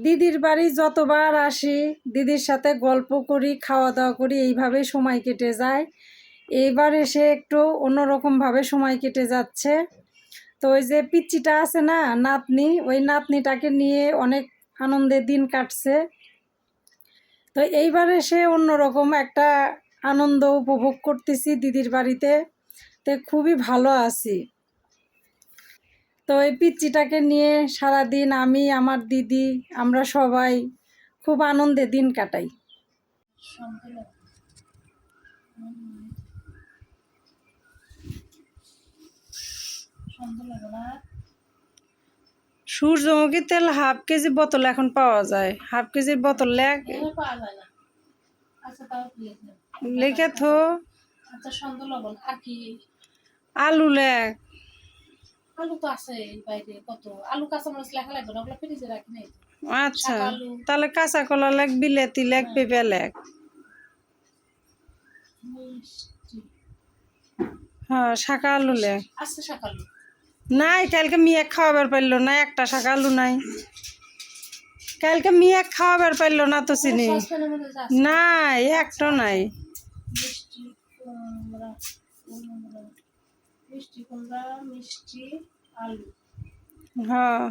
দিদির বাড়ি যতবার আসি দিদির সাথে গল্প করি, খাওয়া দাওয়া করি, এইভাবেই সময় কেটে যায়। এইবার এসে একটু অন্যরকমভাবে সময় কেটে যাচ্ছে। তো ওই যে পিচ্চিটা আছে না, নাতনি, ওই নাতনিটাকে নিয়ে অনেক আনন্দের দিন কাটছে। তো এইবার এসে অন্যরকম একটা আনন্দ উপভোগ করতেছি দিদির বাড়িতে, তো খুবই ভালো আছি। তো এই পিচ্চিটাকে নিয়ে সারাদিন আমি, আমার দিদি, আমরা সবাই খুব আনন্দে দিন কাটাই। সূর্যমুখী তেল হাফ কেজি বোতল এখন পাওয়া যায়, হাফ কেজির বোতল লিখে থো। আলু লেখ, আলু তো আছে বাইরে, কত আলু কাঁচামরিচ লেখা লাগবে না, ওগুলো ফ্রিজে রাখি নাই। আচ্ছা তাহলে কাঁচা কলা লেখ, বিলেতি লেখ, পেঁপে লেখ। হ্যাঁ শাকা আলু লেখ। আছে শাক আলু নাই, কালকে মিয়া খাওয়াবার পারলো না, একটা শাকা আলু নাই। কালকে মিয়া খাওয়াবার পারলো না তো চিনি নাই, একটা নাই। মিষ্টি কুমড়া, মিষ্টি কুমড়া, মিষ্টি আলু, হ্যাঁ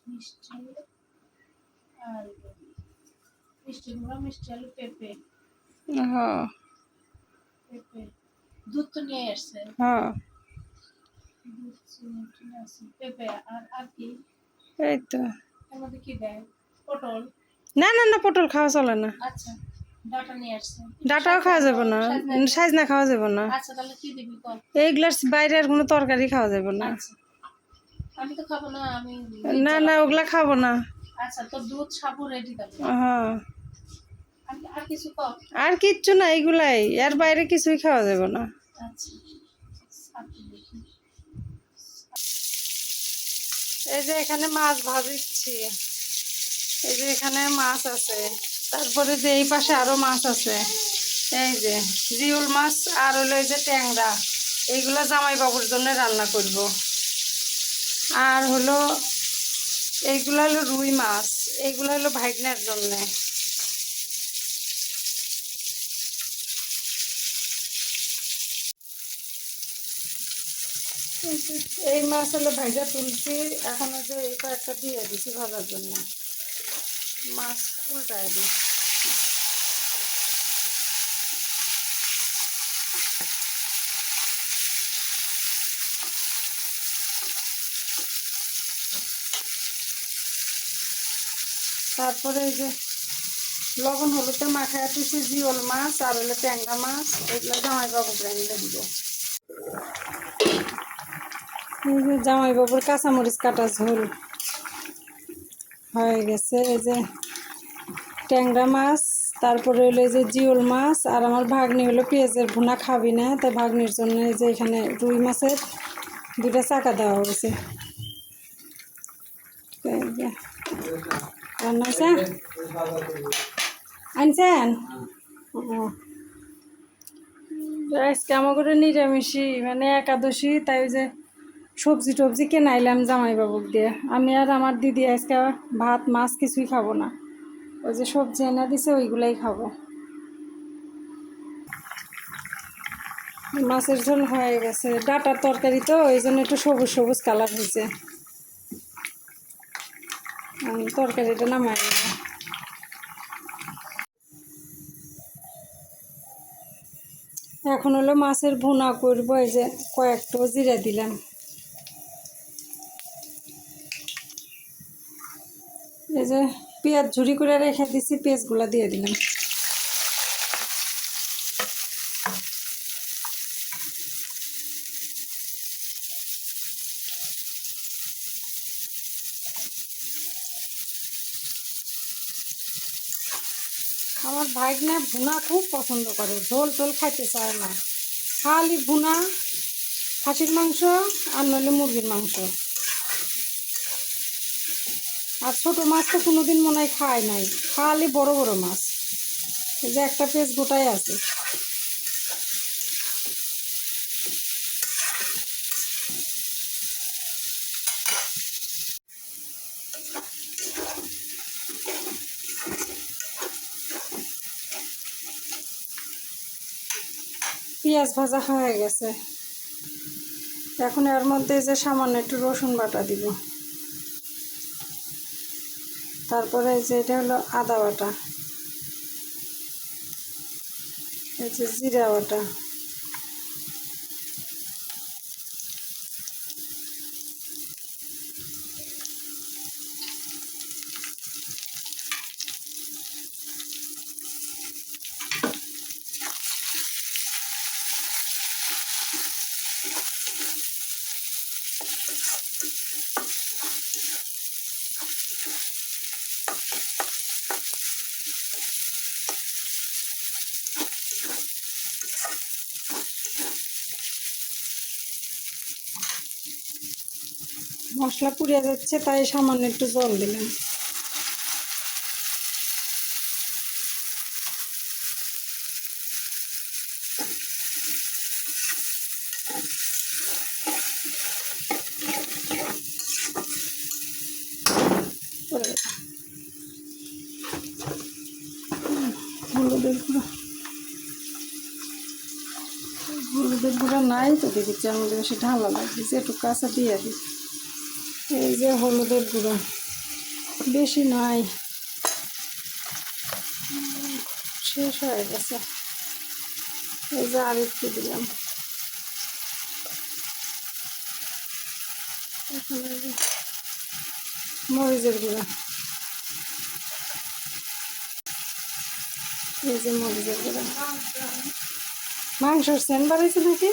মিষ্টি আলু, মিষ্টি কুমড়া, মিষ্টি আলু, পেঁপে, হ্যাঁ পেঁপে, দুধ তো নিয়ে আসছে, হ্যাঁ দুধ চিনি আছে, পেঁপে আর কি এই তো। এর মধ্যে কি দেয়? পটল। না না না, পটল খাওয়া চলে না। আচ্ছা ডাটা নিয়ে আসছে, ডাটাও খাওয়া যাবে না, সাজনা খাওয়া যাবে না। আচ্ছা তাহলে কি দিবি কল? এইগুলার বাইরের কোনো তরকারি খাওয়া যাবে না। আচ্ছা আমি তো খাবো না, আমি না না ওগুলা খাবো না। আচ্ছা তো দুধ সাবু রেডি তাহলে। হ্যাঁ আর কিছু কর? আর কিচ্ছু না, এইগুলাই, এর বাইরে কিছুই খাওয়া যাবে না। আচ্ছা সাবু দেখি। এই যে এখানে মাছ ভাজিচ্ছি, এই যে এখানে মাছ আছে, তারপরে যে এই পাশে আরো মাছ আছে, এই যে জিওল মাছ আর হলো এই যে ট্যাংরা, এইগুলো জামাই বাবুর জন্য রান্না করব। আর হলো এইগুলো হলো রুই মাছ, এইগুলো হলো ভাইগনার জন্য। এই মাছ হলো ভাইজা তুলছি, এখন যে এই কয়েকটা দিয়ে দিছি ভাজার জন্য। মাছ উল্টায় দিই। তারপরে এই যে লবণ হলুদে মাখায় তুলছি জিওল মাছ আর হলো ট্যাংরা মাছ, এগুলো জামাই বাবুকে এনে দিব। এই যে জামাই বাবুর কাঁচামরিচ কাটা ঝোল হয়ে গেছে। এই যে ট্যাংরা মাছ, তারপরে হলো এই যে জিওল মাছ, আর আমার ভাগ্নি হলো পেঁয়াজের ভুনা খাবি না, তাই ভাগ্নির জন্য এই যে এখানে রুই মাছের দুটা চাকা দেওয়া হয়েছে। রান্না হয়েছে আনছেন। আজকে আমার করে নিরামিষই, মানে একাদশী, তাই যে সবজি টবজি কেনাইলাম জামাইবাবুক দিয়ে। আমি আর আমার দিদি আজকে ভাত মাছ কিছুই খাবো না, ওই যে সবজি এনে দিছে ওইগুলাই খাবো। মাছের ঝোল হয়ে গেছে, ডাটার তরকারি তো এই জন্য একটু সবুজ সবুজ কালার হয়েছে। তরকারিটা নামাই নেব। এখন হলো মাছের ভুনা করবো, এই যে কয়েকটা জিরা দিলাম। এই যে পেঁয়াজ ঝুরি করে রেখে দিছি, পেঁয়াজগুলা দিয়ে দিলাম। আমার ভাইগনা ভুনা খুব পছন্দ করে, ঝোল টোল খাইতে চায় না, খালি ভুনা, খাসির মাংস আর নইলে মুরগির মাংস। আর ছোটো মাছ তো কোনোদিন মনে হয় খায় নাই, খালি বড় বড় মাছ। এই যে একটা পিস গোটাই আছে। পেঁয়াজ ভাজা হয়ে গেছে, এখন এর মধ্যে যে সামান্য একটু রসুন বাটা দিব, তারপরে এই যে এটা হলো আদা বাটা, এই যে জিরা বাটা, মশলা পুড়িয়ে যাচ্ছে তাই সামান্য একটু জল দিলাম। হলুদের গুঁড়া, হলুদের গুঁড়া নাই তো দেখেছি, আমাদের বেশি ঢালা লাগছে, একটু কাঁচা দিয়ে দিই। এই যে হলুদের গুঁড়া বেশি নাই, শেষ হয়ে গেছে। এই যে আর একটু দিলাম। এখানে মরিচের গুঁড়া, এই যে মরিচের গুঁড়া। মাংসর সেন্ট বাড়াইছে নাকি?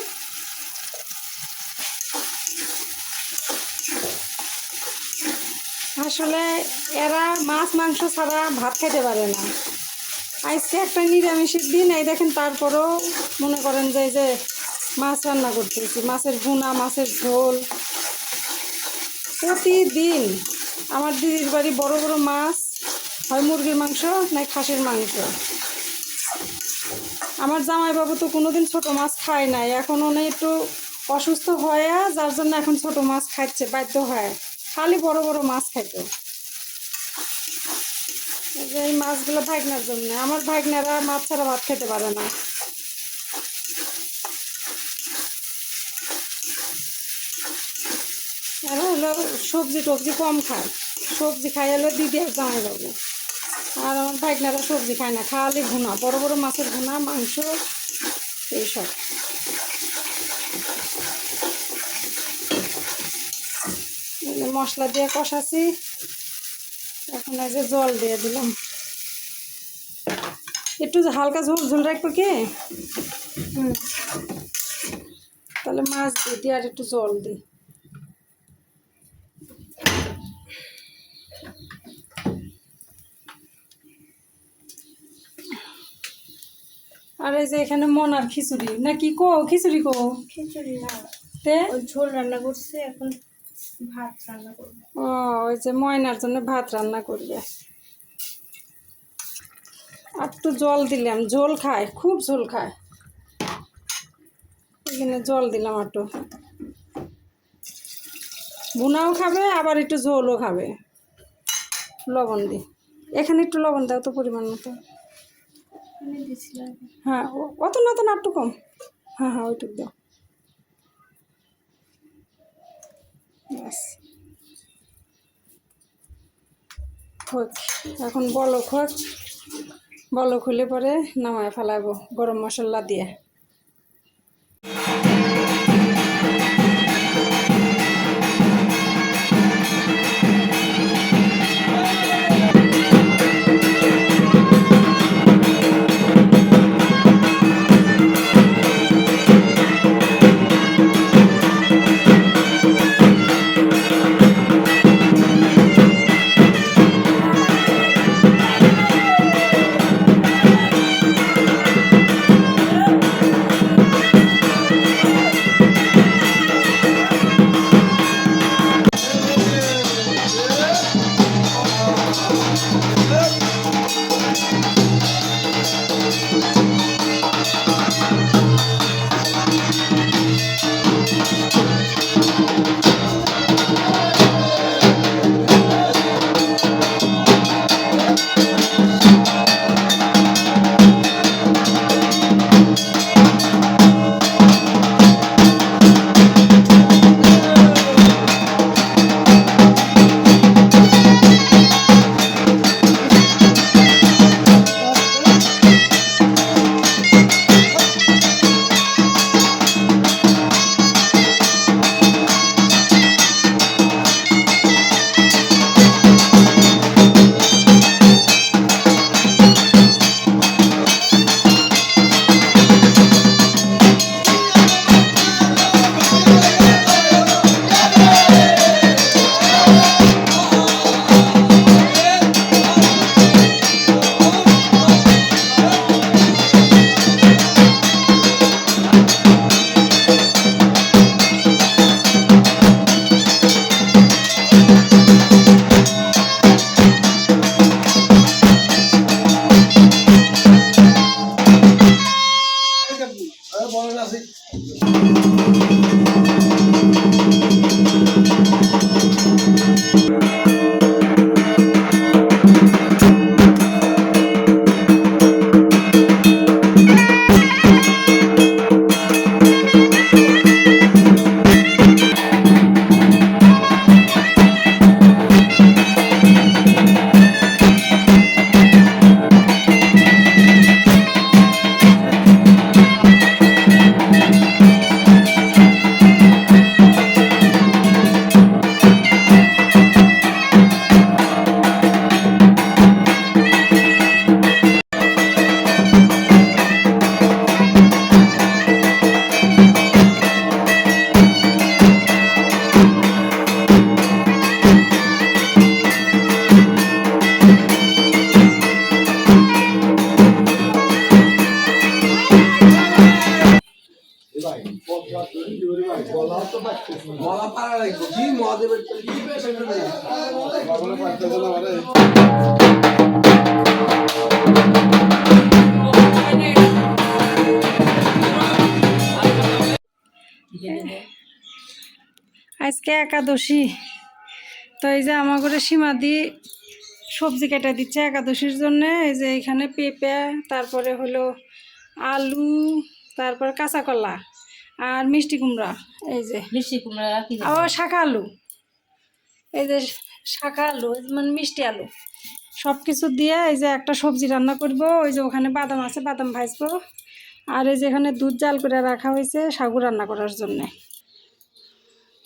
আসলে এরা মাছ মাংস ছাড়া ভাত খেতে পারে না। আজকে একটা নিরামিষের দিন, এই দেখেন, তারপরেও মনে করেন যে এই যে মাছ রান্না করতেছি, মাছের ভুনা, মাছের ঝোল। প্রতিদিন আমার দিদির বাড়ি বড় বড় মাছ হয়, মুরগির মাংস নাই খাসির মাংস। আমার জামাইবাবু তো কোনোদিন ছোট মাছ খায় নাই, এখন উনি একটু অসুস্থ হয়ে, যার জন্য এখন ছোট মাছ খাচ্ছে বাধ্য হয়, খালি বড় বড় মাছ খাইতো। এই মাছগুলো ভাগনার জন্য, আমার ভাগনারা মাছ ছাড়া ভাত খেতে পারে না। এরা হলো সবজি টবজি কম খায়, সবজি খাই হলো দিদি আর জামাইবাবু। আর আমার ভাগনারা সবজি খায় না, খালি ভুনা, বড় বড় মাছের ভুনা, মাংস, এইসব। মশলা দিয়ে কষাছি, এখন এই যে জল দিয়ে দিলাম। একটু হালকা ঝোল ঝোল রাখবো কি? তাহলে মাছ দিয়ে আর একটু জল দিই। আর এই যে এখানে মনার খিচুড়ি নাকি কো, খিচুড়ি কো? খিচুড়ি না, তে ওই ঝোল রান্না করছে, এখন ভাত রান্না করবে। ও, ওই যে ময়নার জন্য ভাত রান্না করবে। আর একটু জল দিলাম, ঝোল খায়, খুব ঝোল খায়, এখানে জল দিলাম একটু। ভুনাও খাবে আবার একটু ঝোলও খাবে, লবণ দি। এখানে একটু লবণ দাও তো পরিমাণ মতো। আমি দিছিলাম। হ্যাঁ, অত না, তো না, একটু কম। হ্যাঁ হ্যাঁ, ওইটুকু দাও, ব্যাস। হোক, এখন বলক হোক, বলক হলে পরে নামায় ফেলাবো গরম মশলা দিয়ে। আজকে একাদশী, তো এই যে আমার ঘরে সীমাদি সবজি কেটে দিচ্ছে একাদশীর জন্য। এই যে এখানে পেঁপে, তারপরে হলো আলু, তারপর কাঁচা কলা আর মিষ্টি কুমড়া, এই যে মিষ্টি কুমড়া কি ও শাখা আলু, এই যে শাখা আলু মানে মিষ্টি আলু, সব কিছু দিয়ে এই যে একটা সবজি রান্না করব। ওই যে ওখানে বাদাম আছে, বাদাম ভাজবো। আর এই যে এখানে দুধ জাল করে রাখা হয়েছে সাগু রান্না করার জন্যে।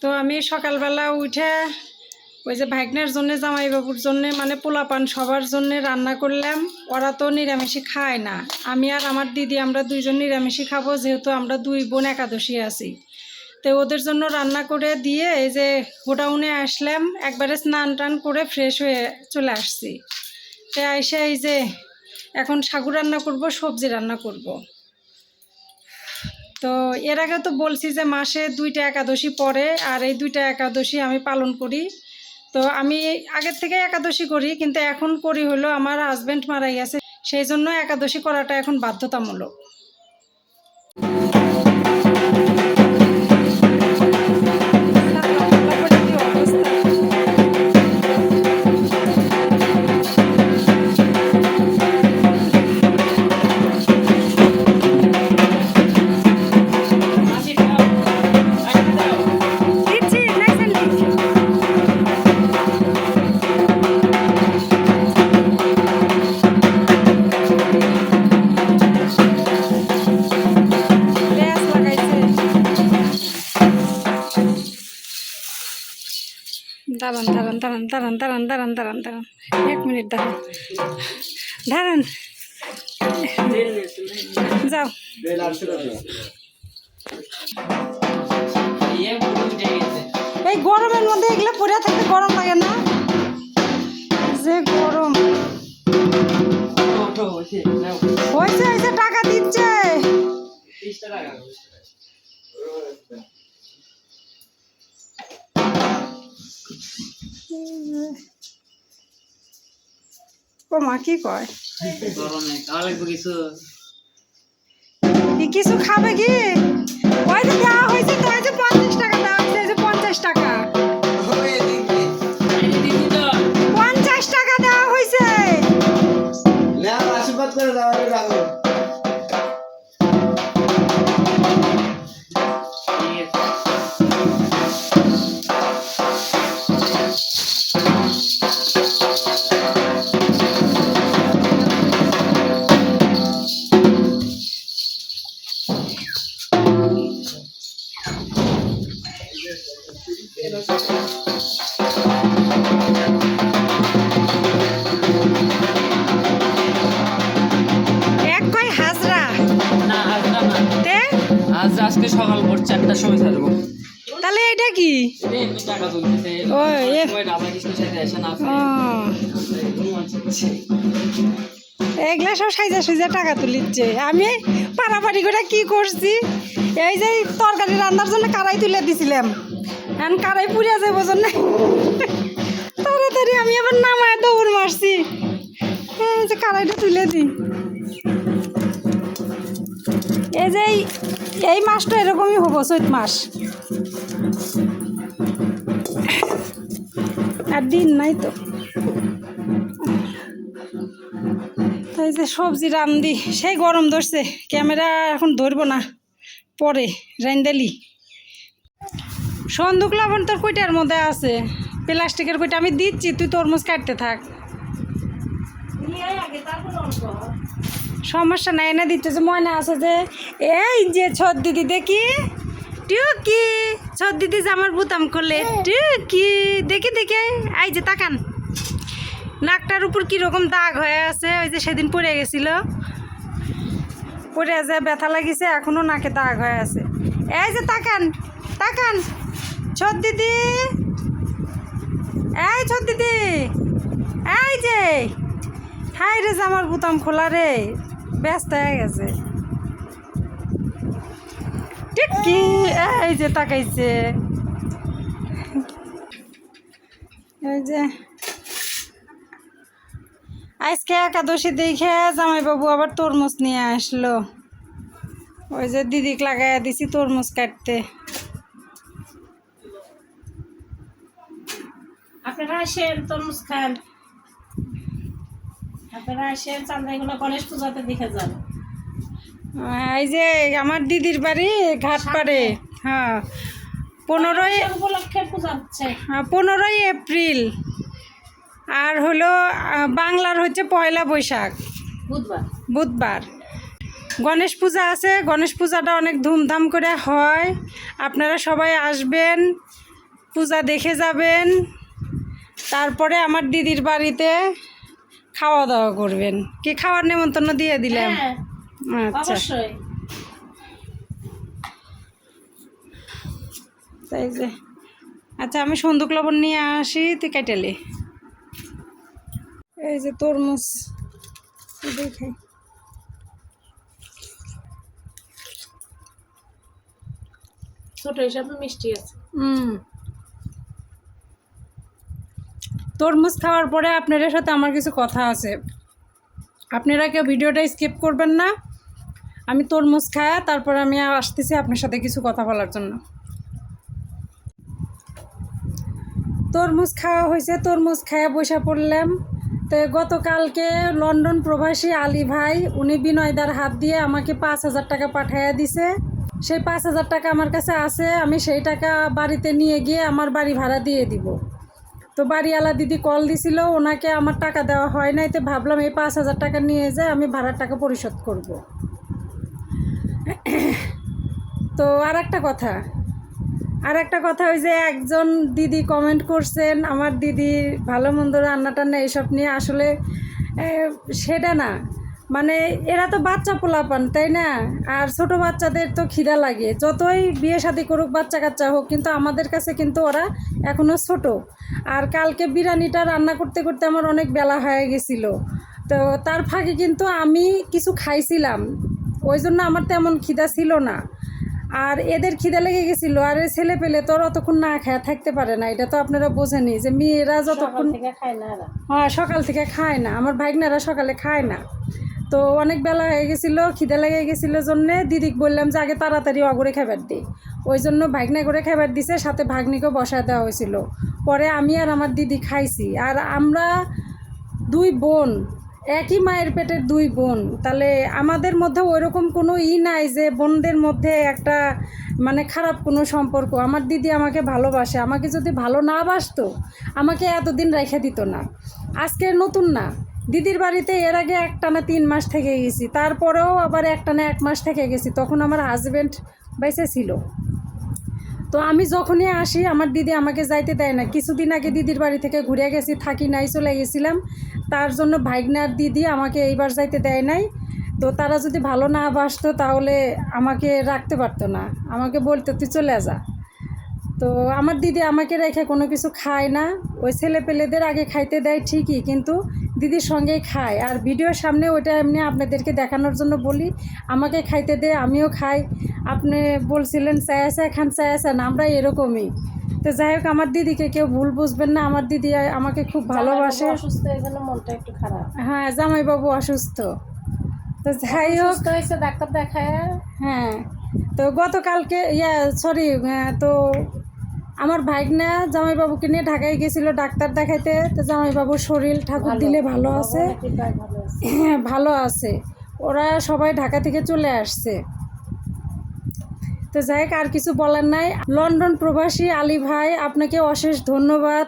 তো আমি সকালবেলা উঠে ওই যে ভাগ্নের জন্যে, জামাইবাবুর জন্যে, মানে পোলাপান সবার জন্যে রান্না করলাম। ওরা তো নিরামিষই খায় না, আমি আর আমার দিদি আমরা দুইজন নিরামিষই খাবো, যেহেতু আমরা দুই বোন একাদশী আছি। তো ওদের জন্য রান্না করে দিয়ে এই যে গোডাউনে আসলাম, একবারে স্নান টান করে ফ্রেশ হয়ে চলে আসছি। তো এসে এই যে এখন সাগু রান্না করব, সবজি রান্না করব। তো এর আগে তো বলছি যে মাসে 2টা একাদশী পড়ে, আর এই 2টা একাদশী আমি পালন করি। তো আমি আগের থেকে একাদশী করি, কিন্তু এখন করি হলো আমার হাজব্যান্ড মারা গেছে, সেই জন্য একাদশী করাটা এখন বাধ্যতামূলক। দাঁড়ান দাঁড়ান দাঁড়ান দাঁড়ান দাঁড়ান দাঁড়ান দাঁড়ান দাঁড়ান 1 মিনিট দাঁড়ান দাঁড়ান, যাও। এই গরমের মধ্যে এগুলো পরে থাকতে গরম লাগে না? যে গরম হয়েছে, এই যে টাকা দিচ্ছে। ও মা কি কয়, কিছু খাবে কি? ওই যে দেওয়া হয়েছে তো, এই যে 50 টাকা দেওয়া হয়েছে, এই যে 50 টাকা, 50 টাকা দেওয়া হয়েছে। আশীর্বাদ করে দাও। এক কয় হাজরা না হাজরা না, তে হাজরা আজকে সকাল ভোর 4টার সময় ছাড়বো। তাহলে এটা কি? এমনি টাকা তুলতেছে, ও, এ। সবাই রাধাকৃষ্ণ সাথে আসে না, ও, এগুলা সব সাইজা সাইজা টাকা তুলিচ্ছে। আমি পারাপারি করে কি করছি, এই যে তরকারি রান্নার জন্য কারাই তুলে দিছিলাম, এখন কারাই পুড়িয়া যাবো জন্য তাড়াতাড়ি আমি আবার নামায় দৌড় মারছি, এই যে কারাইটা তুলে দিই। এই যে এই মাসটা এরকমই হবো, চৈত মাস, আর দিন নাই তো। এই যে সবজি রান্ধি, সেই গরম ধরছে, ক্যামেরা এখন ধরবো না, পরে রান্দালি। সন্দুক লবণ তোর কইটার মধ্যে আছে, প্লাস্টিকের কইটা আমি দিচ্ছি, তুই তরমুজ কাটতে থাক, সমস্যা নাই, এনে দিচ্ছে। যে ময়না আছে যে, এই যে ছোট দিদি দেখি, টুকি ছোট দিদি যে আমার বুতাম করলে, টুকি দেখি দেখি, এই যে তাকান, নাকটার উপর কীরকম দাগ হয়ে আছে, ওই যে সেদিন পড়ে গেছিল, পড়ে যে ব্যথা লাগিছে, এখনও নাকে দাগ হয়ে আছে। এই যে তাকান তাকান, ছোট দিদি, এই ছোট দিদি, এই যে হাই রে, আমার বুতাম খোলা রে, ব্যস্ত হয়ে গেছে। ঠিক কি, এই যে তাকাইছে, এই যে আজকে একাদশী দেখে জামাইবাবু আবার তরমুজ নিয়ে আসলো। ওই যে দিদিকে লাগাইয়া দিছি তরমুজ কাটতে। আপনারা আসেন তরমুজ খান, আপনারা আসেন চান্দাইগুলো গণেশ পূজাতে দেখে যান। এই যে আমার দিদির বাড়ি ঘাটপাড়ে। হ্যাঁ 15ই উপলক্ষে পূজা হচ্ছে। 15ই এপ্রিল। আর হলো বাংলার হচ্ছে 1 বৈশাখ বুধবার। বুধবার গণেশ পূজা আছে। গণেশ পূজাটা অনেক ধুমধাম করে হয়, আপনারা সবাই আসবেন, পূজা দেখে যাবেন, তারপরে আমার দিদির বাড়িতে খাওয়া দাওয়া করবেন। কি খাওয়ার নেমন্তন্ন দিয়ে দিলাম? হ্যাঁ, আচ্ছা অবশ্যই। তাই যে আচ্ছা আমি সন্দুক লবণ নিয়ে আসি, তুই কাটালে। এই যে তরমুজ দেখাই। ছোট হিসাবে মিষ্টি আছে। তরমুজ খাওয়ার পরে আপনাদের সাথে আমার কিছু কথা আছে, আপনারা কেউ ভিডিওটা স্কিপ করবেন না। আমি তরমুজ খাই, তারপর আমি আসতেছি আপনার সাথে কিছু কথা বলার জন্য। তরমুজ খাওয়া হয়েছে, তরমুজ খাইয়া বসে পড়লাম। তো গতকালকে লন্ডন প্রবাসী আলী ভাই, উনি বিনয়দার হাত দিয়ে আমাকে 5,000 টাকা পাঠাইয়া দিছে। সেই 5,000 টাকা আমার কাছে আছে, আমি সেই টাকা বাড়িতে নিয়ে গিয়ে আমার বাড়ি ভাড়া দিয়ে দিব। তো বাড়িওয়ালা দিদি কল দিছিল, ওনাকে আমার টাকা দেওয়া হয় নাই। তো ভাবলাম এই 5,000 টাকা নিয়ে যায় আমি ভাড়ার টাকা পরিশোধ করব। তো আর একটা কথা ওই যে একজন দিদি কমেন্ট করছেন আমার দিদির ভালো মন্দ রান্না টান্না এইসব নিয়ে। আসলে সেটা না, মানে এরা তো বাচ্চা পোলাপান, তাই না? আর ছোট বাচ্চাদের তো খিদা লাগে, যতই বিয়ে শাদি করুক, বাচ্চা কাচ্চা হোক, কিন্তু আমাদের কাছে কিন্তু ওরা এখনও ছোট। আর কালকে বিরিয়ানিটা রান্না করতে করতে আমার অনেক বেলা হয়ে গেছিল। তো তার ফাঁকে কিন্তু আমি কিছু খাইছিলাম, ওই জন্য আমার তেমন খিদা ছিল না। আর এদের খিদা লেগে গেছিলো। আর ছেলে পেলে তো অতক্ষণ না খায় থাকতে পারে না, এটা তো আপনারা বোঝেনি যে মেয়েরা যতক্ষণ খায় না। হ্যাঁ সকাল থেকে খায় না, আমার ভাগ্নেরা সকালে খায় না। তো অনেক বেলা হয়ে গেছিলো, খিদে লেগে গেছিলো জন্যে দিদিকে বললাম যে আগে তাড়াতাড়ি অগরে খাবার দিই। ওই জন্য ভাগ্নে করে খাবার দিছে, সাথে ভাগ্নিকেও বসায় দেওয়া হয়েছিল। পরে আমি আর আমার দিদি খাইছি। আর আমরা 2 বোন, একই মায়ের পেটের 2 বোন, তাহলে আমাদের মধ্যে ওইরকম কোনো নাই যে বোনদের মধ্যে একটা মানে খারাপ কোনো সম্পর্ক। আমার দিদি আমাকে ভালোবাসে, আমাকে যদি ভালো না বাসতো আমাকে এতদিন রেখে দিত না। আজকে নতুন না, দিদির বাড়িতে এর আগে একটানা 3 মাস থেকে গেছি, তারপরেও আবার একটানা 1 মাস থেকে গেছি, তখন আমার হাজব্যান্ড বেঁচে ছিল। তো আমি যখনই আসি আমার দিদি আমাকে যাইতে দেয় না। কিছুদিন আগে দিদির বাড়ি থেকে ঘুরে গেছি, থাকি নাই, চলে গেছিলাম, তার জন্য ভাগ্নার দিদি আমাকে এইবার যাইতে দেয় নাই। তো তারা যদি ভালো না বাসতো তাহলে আমাকে রাখতে পারতো না, আমাকে বলতো তুই চলে যা। তো আমার দিদি আমাকে রেখে কোনো কিছু খায় না, ওই ছেলে পেলেদের আগে খাইতে দেয় ঠিকই, কিন্তু দিদির সঙ্গেই খায়। আর ভিডিওর সামনে ওইটা এমনি আপনাদেরকে দেখানোর জন্য বলি, আমাকে খাইতে দেয়, আমিও খাই। আপনি বলছিলেন চায়া খান, চায়া না, আমরা এরকমই। তো যাই হোক, আমার দিদিকে কেউ ভুল বুঝবেন না, আমার দিদি আমাকে খুব ভালোবাসে। অসুস্থ, এই জন্য মনটা একটু খারাপ। হ্যাঁ জামাইবাবু অসুস্থ। তো যাই হোক, হয়েছে, ডাক্তার দেখায়। হ্যাঁ তো গতকালকে তো আমার ভাগ্না জামাইবাবুকে নিয়ে ঢাকায় গেছিলো ডাক্তার দেখাইতে। তো জামাইবাবুর শরীর ঠাকুর দিলে ভালো আছে, হ্যাঁ ভালো আছে। ওরা সবাই ঢাকা থেকে চলে আসছে। তো যাই হোক, আর কিছু বলার নাই। লন্ডন প্রবাসী আলী ভাই, আপনাকে অশেষ ধন্যবাদ।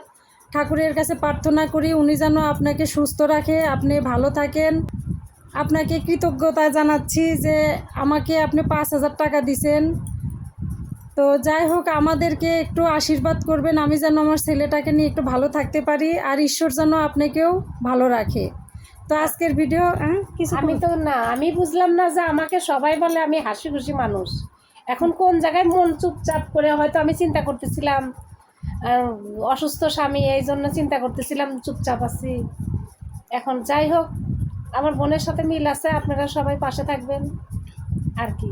ঠাকুরের কাছে প্রার্থনা করি উনি যেন আপনাকে সুস্থ রাখে, আপনি ভালো থাকেন। আপনাকে কৃতজ্ঞতা জানাচ্ছি যে আমাকে আপনি 5,000 টাকা দিছেন। তো যাই হোক, আমাদেরকে একটু আশীর্বাদ করবেন, আমি যেন আমার ছেলেটাকে নিয়ে একটু ভালো থাকতে পারি, আর ঈশ্বর যেন আপনাকেও ভালো রাখে। তো আজকের ভিডিও কিছু আমি বুঝলাম না যে আমাকে সবাই বলে আমি হাসি খুশি মানুষ। এখন কোন জায়গায় মন চুপচাপ করে, হয়তো আমি চিন্তা করতেছিলাম অসুস্থ স্বামী, এই জন্য চিন্তা করতেছিলাম চুপচাপ আছি। এখন যাই হোক, আমার বোনের সাথে মিল আছে, আপনারা সবাই পাশে থাকবেন আর কি,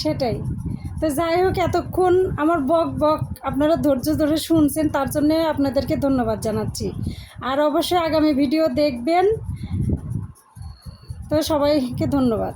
সেটাই। তো যাই হোক, এতক্ষণ আমার বক আপনারা ধৈর্য ধরে শুনছেন, তার জন্য আপনাদেরকে ধন্যবাদ জানাচ্ছি। আর অবশ্যই আগামী ভিডিও দেখবেন। তো সবাইকে ধন্যবাদ।